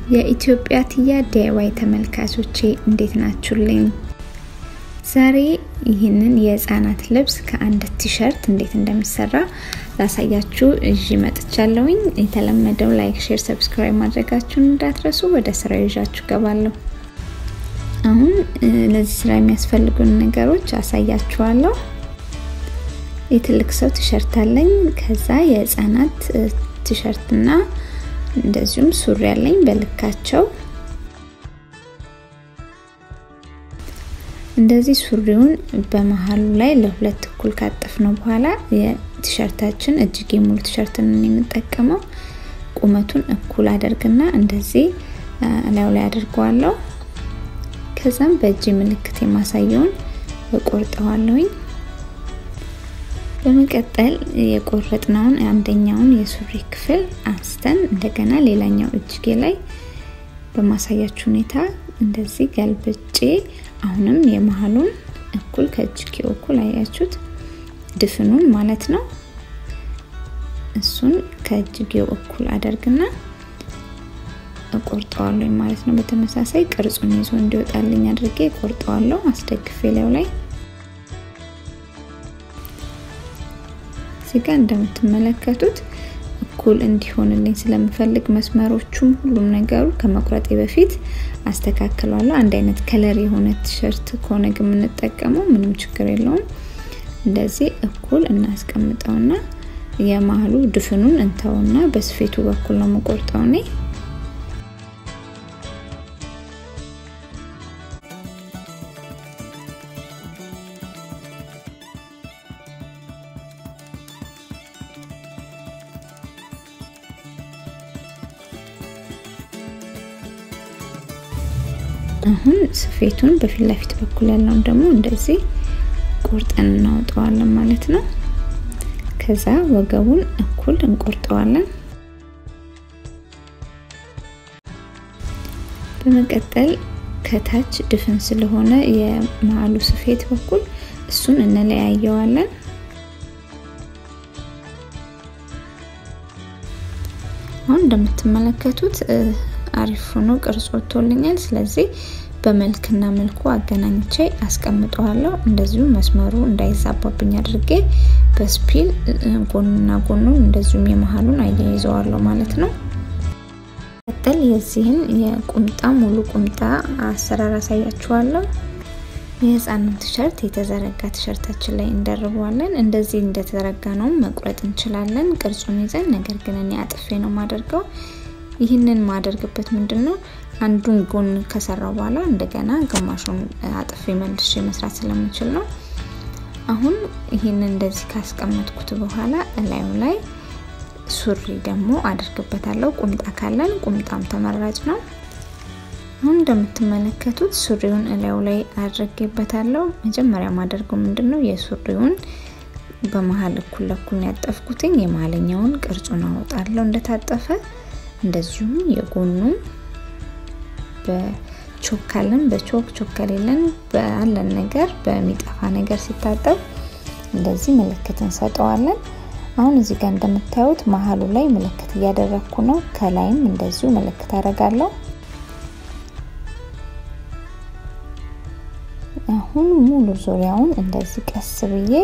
የኢትዮጵያ ቲያ ዲአይዋይ ተመልካቾቼ እንዴት ናችሁልኝ? ዛሬ ይህንን የህፃናት ልብስ ከአንድ ቲሸርት እንዴት እንደሚሰራ ላሳያችሁ እዚህ መጥቻለሁኝ። የተለመደው ላይክ፣ ሼር፣ ሰብስክራይብ ማድረጋችሁን እንዳትረሱ። ወደ ስራው ይዣችሁ ገባለሁ። አሁን ለዚህ ስራ የሚያስፈልጉን ነገሮች አሳያችኋለሁ። የትልቅ ሰው ቲሸርት አለኝ፣ ከዛ የህፃናት ቲሸርትና እንደዚሁም ሱሪ አለኝ በልካቸው። እንደዚህ ሱሪውን በመሃሉ ላይ ለሁለት እኩል ካጠፍነው በኋላ የቲሸርታችን እጅጌ ሙሉ ቲሸርትን እንጠቀመው ቁመቱን እኩል አድርገና እንደዚህ ላዩ ላይ አድርገዋለሁ። ከዛም በእጅ ምልክት የማሳየውን እቆርጠዋለሁኝ። በመቀጠል የቆረጥነውን አንደኛውን የሱሪ ክፍል አንስተን እንደገና ሌላኛው እጅጌ ላይ በማሳያችሁ ሁኔታ እንደዚህ ገልብጬ አሁንም የመሃሉን እኩል ከእጅጌው እኩል አያችሁት ድፍኑን ማለት ነው። እሱን ከእጅጌው እኩል አደርግና እቆርጠዋለሁ ማለት ነው። በተመሳሳይ ቅርጹን ይዞ እንዲወጣልኝ አድርጌ እቆርጠዋለሁ አስደግፌ ላይ እዚህ ጋር እንደምትመለከቱት እኩል እንዲሆንልኝ ስለምፈልግ መስመሮቹም ሁሉም ነገሩ ከመቁረጤ በፊት አስተካክላለሁ። አንድ አይነት ከለር የሆነ ቲሸርት ከሆነ ግን የምንጠቀመው ምንም ችግር የለውም። እንደዚህ እኩል እናስቀምጠውና የመሃሉ ድፍኑን እንተውና በስፌቱ በኩል ነው መቆርጠው ነው። አሁን ስፌቱን በፊት ለፊት በኩል ያለውን ደግሞ እንደዚህ ቆርጠን እናወጣዋለን ማለት ነው። ከዛ ወገቡን እኩል እንቆርጠዋለን። በመቀጠል ከታች ድፍን ስለሆነ የመሃሉ ስፌት በኩል እሱን እንለያየዋለን። አሁን እንደምትመለከቱት አሪፍ ሆኖ ቅርጽ ወጥቶልኛል። ስለዚህ በመልክና መልኩ አገናኝቼ አስቀምጠዋለሁ። እንደዚሁ መስመሩ እንዳይዛባብኝ አድርጌ በስፒል ጎንና ጎኑን እንደዚሁም የመሃሉን አያይዘዋለሁ ማለት ነው። ቀጥል የዚህን የቁምጣ ሙሉ ቁምጣ አሰራር አሳያችኋለሁ። የህፃናት ቲሸርት የተዘረጋ ቲሸርታችን ላይ እንደርበዋለን። እንደዚህ እንደተዘረጋ ነው መቁረጥ እንችላለን ቅርጹን ይዘን። ነገር ግን እኔ አጥፌ ነው ማደርገው። ይህንን ማደርግበት ምንድነው አንዱን ጎን ከሰራው በኋላ እንደገና ግማሹን አጥፌ መልሼ መስራት ስለምችል ነው። አሁን ይሄንን እንደዚህ ካስቀመጥኩት በኋላ ላዩ ላይ ሱሪ ደግሞ አድርግበታለሁ። ቁምጣ ካለን ቁምጣም ተመራጭ ነው። አሁን እንደምትመለከቱት ሱሪውን ላዩ ላይ አድርጌበታለሁ። መጀመሪያ ማደርገው ምንድነው የሱሪውን በመሃል እኩል ለኩል ያጠፍኩትኝ የማለኛውን ቅርጹን አወጣለሁ እንደታጠፈ። እንደዚሁም የጎኑ በቾካለን በቾክቾከሌለን ባለን ነገር በሚጣፋ ነገር ሲታጠብ እንደዚህ ምልክት እንሰጠዋለን። አሁን እዚህ ጋር እንደምታዩት መሃሉ ላይ ምልክት ያደረኩ ነው። ከላይም እንደዚሁ ምልክት አደርጋለሁ። አሁን ሙሉ ዙሪያውን እንደዚህ ቀስ ብዬ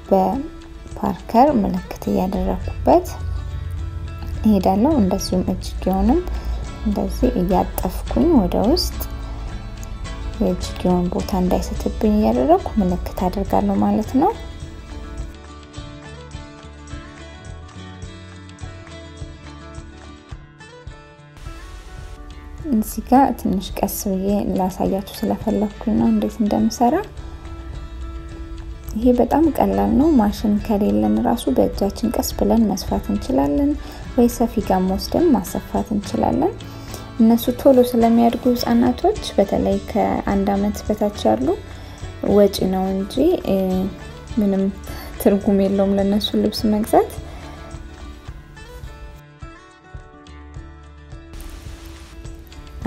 በፓርከር ምልክት ያደረኩበት እሄዳለሁ። እንደዚሁም እጅጌውንም እንደዚህ እያጠፍኩኝ ወደ ውስጥ የእጅጌውን ቦታ እንዳይስትብኝ ያደረኩ ምልክት አደርጋለሁ ማለት ነው። እዚህ ጋር ትንሽ ቀስ ብዬ ላሳያችሁ ስለፈለኩኝ ነው እንዴት እንደምሰራ። ይሄ በጣም ቀላል ነው። ማሽን ከሌለን ራሱ በእጃችን ቀስ ብለን መስፋት እንችላለን ወይ ሰፊ ጋር ወስደን ማሰፋት እንችላለን። እነሱ ቶሎ ስለሚያድጉ ህፃናቶች በተለይ ከአንድ አመት በታች ያሉ ወጪ ነው እንጂ ምንም ትርጉም የለውም ለነሱ ልብስ መግዛት።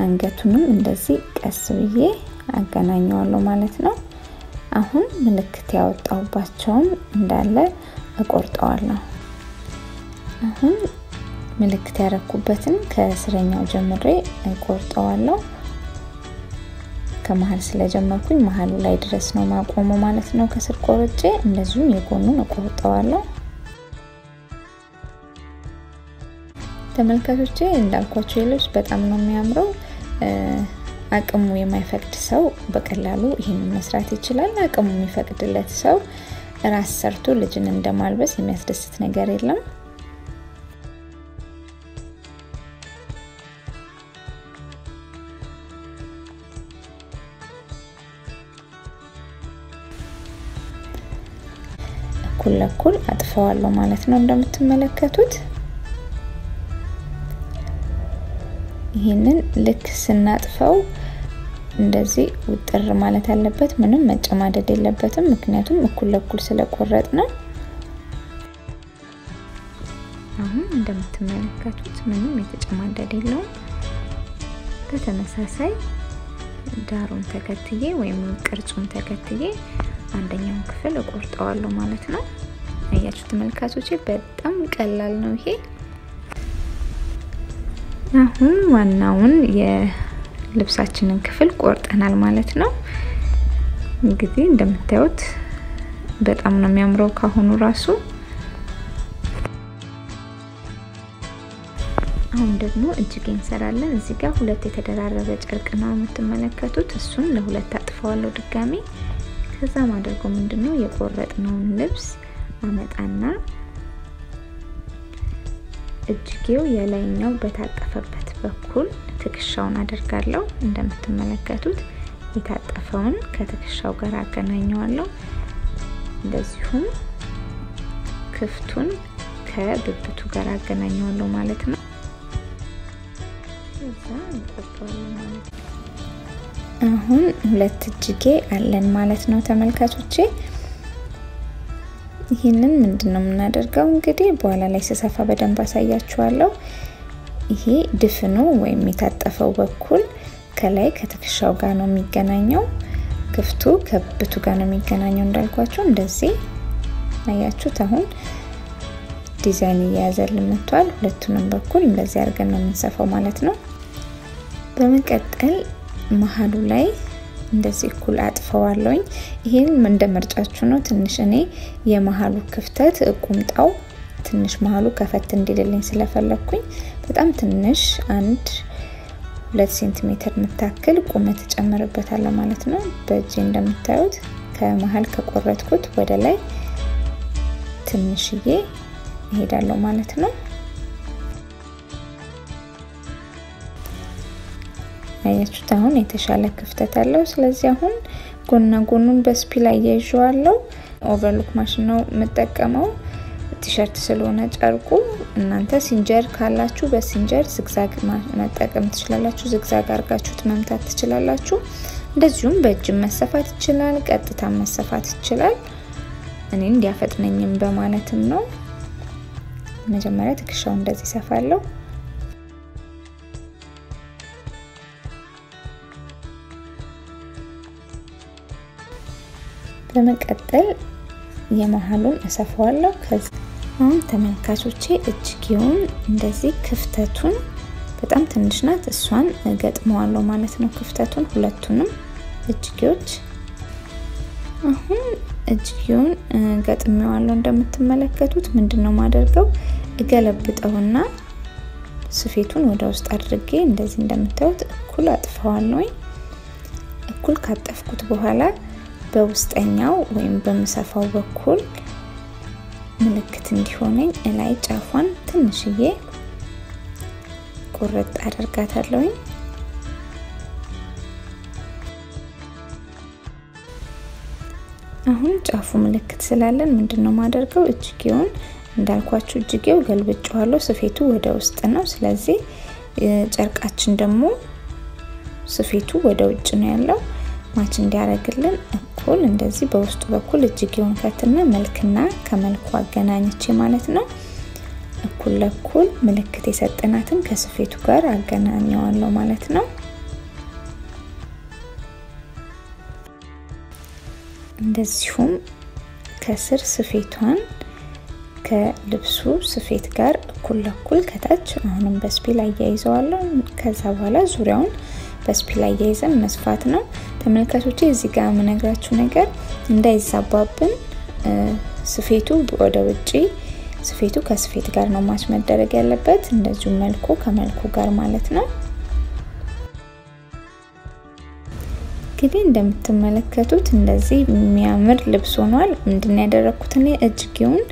አንገቱንም እንደዚህ ቀስ ብዬ አገናኘዋለሁ ማለት ነው። አሁን ምልክት ያወጣውባቸውን እንዳለ እቆርጠዋለሁ። አሁን ምልክት ያረኩበትን ከስረኛው ጀምሬ ቆርጠዋለሁ። ከመሃል ስለጀመርኩኝ መሃሉ ላይ ድረስ ነው ማቆመው ማለት ነው። ከስር ቆርጬ እንደዚሁም የጎኑን ቆርጠዋለሁ። ተመልካቾቼ እንዳልኳችሁ የልብስ በጣም ነው የሚያምረው። አቅሙ የማይፈቅድ ሰው በቀላሉ ይሄንን መስራት ይችላል። አቅሙ የሚፈቅድለት ሰው ራስ ሰርቶ ልጅን እንደማልበስ የሚያስደስት ነገር የለም። እኩል ለኩል አጥፈዋለሁ ማለት ነው። እንደምትመለከቱት ይሄንን ልክ ስናጥፈው እንደዚህ ውጥር ማለት አለበት። ምንም መጨማደድ የለበትም፣ ምክንያቱም እኩል ለኩል ስለቆረጥ ነው። አሁን እንደምትመለከቱት ምንም የተጨማደደ የለውም። በተመሳሳይ ዳሩን ተከትዬ ወይም ቅርጹን ተከትዬ አንደኛውን ክፍል እቆርጠዋለሁ ማለት ነው። አያችሁ ተመልካቾቼ በጣም ቀላል ነው ይሄ። አሁን ዋናውን የልብሳችንን ክፍል ቆርጠናል ማለት ነው። እንግዲህ እንደምታዩት በጣም ነው የሚያምረው ካሁኑ ራሱ። አሁን ደግሞ እጅጌ እንሰራለን። እዚህ ጋር ሁለት የተደራረበ ጨርቅ ነው የምትመለከቱት። እሱን ለሁለት አጥፈዋለሁ ድጋሚ። ከዛ ማድረጉ ምንድነው የቆረጥነውን ልብስ አመጣና እጅጌው የላይኛው በታጠፈበት በኩል ትከሻውን አደርጋለሁ። እንደምትመለከቱት የታጠፈውን ከትከሻው ጋር አገናኘዋለሁ። እንደዚሁም ክፍቱን ከብብቱ ጋር አገናኘዋለሁ ማለት ነው። ከዛ እንቆርጠዋለን ማለት ነው። አሁን ሁለት እጅጌ አለን ማለት ነው ተመልካቾቼ። ይሄንን ምንድነው የምናደርገው እንግዲህ በኋላ ላይ ስሰፋ በደንብ አሳያችኋለሁ። ይሄ ድፍኑ ወይም የታጠፈው በኩል ከላይ ከትከሻው ጋር ነው የሚገናኘው፣ ክፍቱ ከብብቱ ጋር ነው የሚገናኘው እንዳልኳችሁ። እንደዚህ አያችሁት። አሁን ዲዛይን ያያዘልን መጥቷል። ሁለቱንም በኩል እንደዚህ አድርገን ነው የምንሰፋው ማለት ነው። በመቀጠል መሃሉ ላይ እንደዚህ እኩል አጥፈዋለሁኝ። ይሄን እንደ ምርጫችሁ ነው። ትንሽ እኔ የመሃሉ ክፍተት ቁምጣው ትንሽ መሃሉ ከፈት እንዲልልኝ ስለፈለኩኝ በጣም ትንሽ 1-2 ሴንቲሜትር ምታክል ቁመት ጨምርበታለሁ ማለት ነው። በእጄ እንደምታዩት ከመሃል ከቆረጥኩት ወደ ላይ ትንሽዬ እሄዳለሁ ማለት ነው። አያችሁት አሁን የተሻለ ክፍተት አለው። ስለዚህ አሁን ጎንና ጎኑን በስፒል አያይዤዋለሁ። ኦቨርሎክ ማሽን ነው የምጠቀመው ቲሸርት ስለሆነ ጨርቁ። እናንተ ሲንጀር ካላችሁ በሲንጀር ዝግዛግ መጠቀም ትችላላችሁ። ዝግዛግ አርጋችሁት መምታት ትችላላችሁ። እንደዚሁም በእጅ መሰፋት ይችላል፣ ቀጥታ መሰፋት ይችላል። እኔ እንዲያፈጥነኝም በማለትም ነው። መጀመሪያ ትከሻው እንደዚህ ሰፋለሁ። በመቀጠል የመሃሉን እሰፋዋለሁ። ከዛ አሁን ተመልካቾቼ እጅጌውን እንደዚህ ክፍተቱን በጣም ትንሽ ናት፣ እሷን ገጥመዋለሁ ማለት ነው። ክፍተቱን ሁለቱንም እጅጌዎች አሁን እጅጌውን ገጥመዋለሁ። እንደምትመለከቱት ምንድነው ማደርገው እገለብጠውና ስፌቱን ወደ ውስጥ አድርጌ እንደዚህ እንደምታዩት እኩል አጥፈዋለሁ። እኩል ካጠፍኩት በኋላ በውስጠኛው ወይም በመሰፋው በኩል ምልክት እንዲሆነኝ ላይ ጫፏን ትንሽዬ ቁርጥ አደርጋታለሁ። አሁን ጫፉ ምልክት ስላለን ምንድነው ማደርገው እጅጌውን እንዳልኳችሁ እጅጌው ገልብጬዋለሁ። ስፌቱ ወደ ውስጥ ነው። ስለዚህ ጨርቃችን ደግሞ ስፌቱ ወደ ውጭ ነው ያለው። ማች እንዲያረግልን እኩል እንደዚህ በውስጡ በኩል እጅጌውን ከትና መልክና ከመልኩ አገናኝቼ ማለት ነው እኩል ለኩል ምልክት የሰጠናትን ከስፌቱ ጋር አገናኘዋለሁ ማለት ነው። እንደዚሁም ከስር ስፌቷን ከልብሱ ስፌት ጋር እኩል ለኩል ከታች አሁንም በስፒል አያይዘዋለሁ። ከዛ በኋላ ዙሪያውን በስፒል አያይዘን መስፋት ነው። ተመልካቾቼ እዚህ ጋር ምነግራችሁ ነገር እንዳይዛባብን ስፌቱ ወደ ውጪ ስፌቱ ከስፌት ጋር ነው ማች መደረግ ያለበት እንደዚሁ መልኩ ከመልኩ ጋር ማለት ነው። እንግዲህ እንደምትመለከቱት እንደዚህ የሚያምር ልብስ ሆኗል። ምንድነው ያደረኩት እኔ እጅጌውን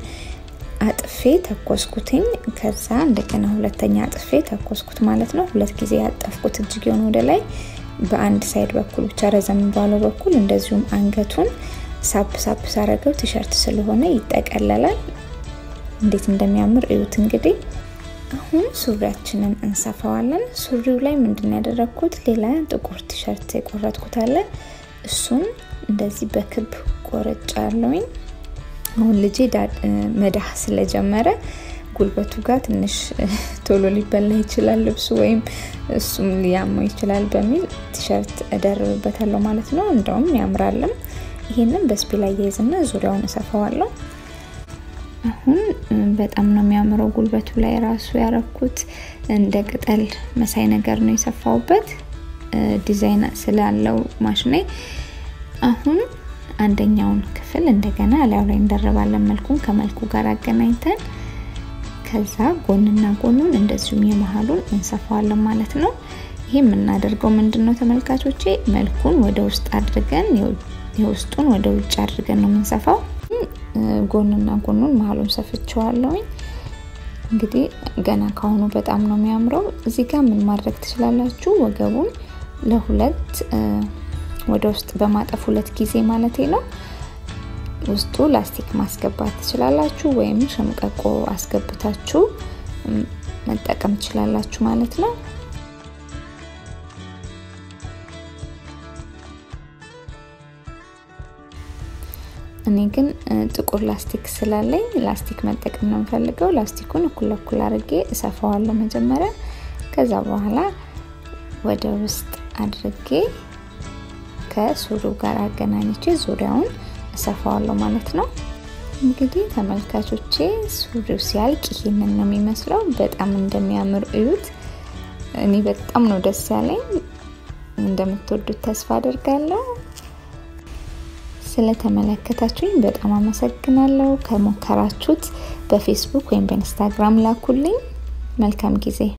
አጥፌ ተኮስኩትኝ ከዛ እንደገና ሁለተኛ አጥፌ ተኮስኩት ማለት ነው። ሁለት ጊዜ ያጠፍኩት እጅጌውን ወደ ላይ በአንድ ሳይድ በኩል ብቻ ረዘም ባለው በኩል እንደዚሁም አንገቱን ሳብ ሳረገው ቲሸርት ስለሆነ ይጠቀለላል። እንዴት እንደሚያምር እዩት። እንግዲህ አሁን ሱሪያችንን እንሰፋዋለን። ሱሪው ላይ ምንድነው ያደረኩት ሌላ ጥቁር ቲሸርት የቆረጥኩት አለ እሱን እንደዚህ በክብ ቆርጫለሁኝ። አሁን ልጄ መዳህ ስለጀመረ ጉልበቱ ጋር ትንሽ ቶሎ ሊበላ ይችላል ልብሱ ወይም እሱም ሊያመው ይችላል በሚል ቲሸርት እደርብበታለሁ ማለት ነው። እንደውም ያምራልም። ይሄንን በስፒል አያይዝና ዙሪያውን እሰፋዋለሁ። አሁን በጣም ነው የሚያምረው ጉልበቱ ላይ ራሱ ያረኩት እንደ ቅጠል መሳይ ነገር ነው የሰፋውበት ዲዛይን ስላለው ማሽኔ። አሁን አንደኛውን ክፍል እንደገና ላይ እንደረባለን መልኩን ከመልኩ ጋር አገናኝተን ከዛ ጎንና ጎኑን እንደዚሁም የመሃሉን እንሰፋዋለን ማለት ነው። ይሄ የምናደርገው ምንድነው ተመልካቾቼ መልኩን ወደ ውስጥ አድርገን የውስጡን ወደ ውጭ አድርገን ነው የምንሰፋው። ጎንና ጎኑን መሃሉን ሰፍቼዋለሁ። እንግዲህ ገና ካሁኑ በጣም ነው የሚያምረው። እዚህ ጋር ምን ማድረግ ትችላላችሁ ወገቡን ለሁለት ወደ ውስጥ በማጠፍ ሁለት ጊዜ ማለት ነው ውስጡ ላስቲክ ማስገባት ትችላላችሁ ወይም ሸምቀቆ አስገብታችሁ መጠቀም ትችላላችሁ ማለት ነው። እኔ ግን ጥቁር ላስቲክ ስላለኝ ላስቲክ መጠቀም ነው ፈልገው ላስቲኩን እኩል አድርጌ እሰፋዋለሁ መጀመሪያ ከዛ በኋላ ወደ ውስጥ አድርጌ ከሱሪው ጋር አገናኝቼ ዙሪያውን እሰፋዋለሁ ማለት ነው። እንግዲህ ተመልካቾቼ ሱሪው ሲያልቅ ይሄንን ነው የሚመስለው። በጣም እንደሚያምር እዩት። እኔ በጣም ነው ደስ ያለኝ። እንደምትወዱት ተስፋ አደርጋለሁ። ስለተመለከታችሁኝ በጣም አመሰግናለሁ። ከሞከራችሁት በፌስቡክ ወይም በኢንስታግራም ላኩልኝ። መልካም ጊዜ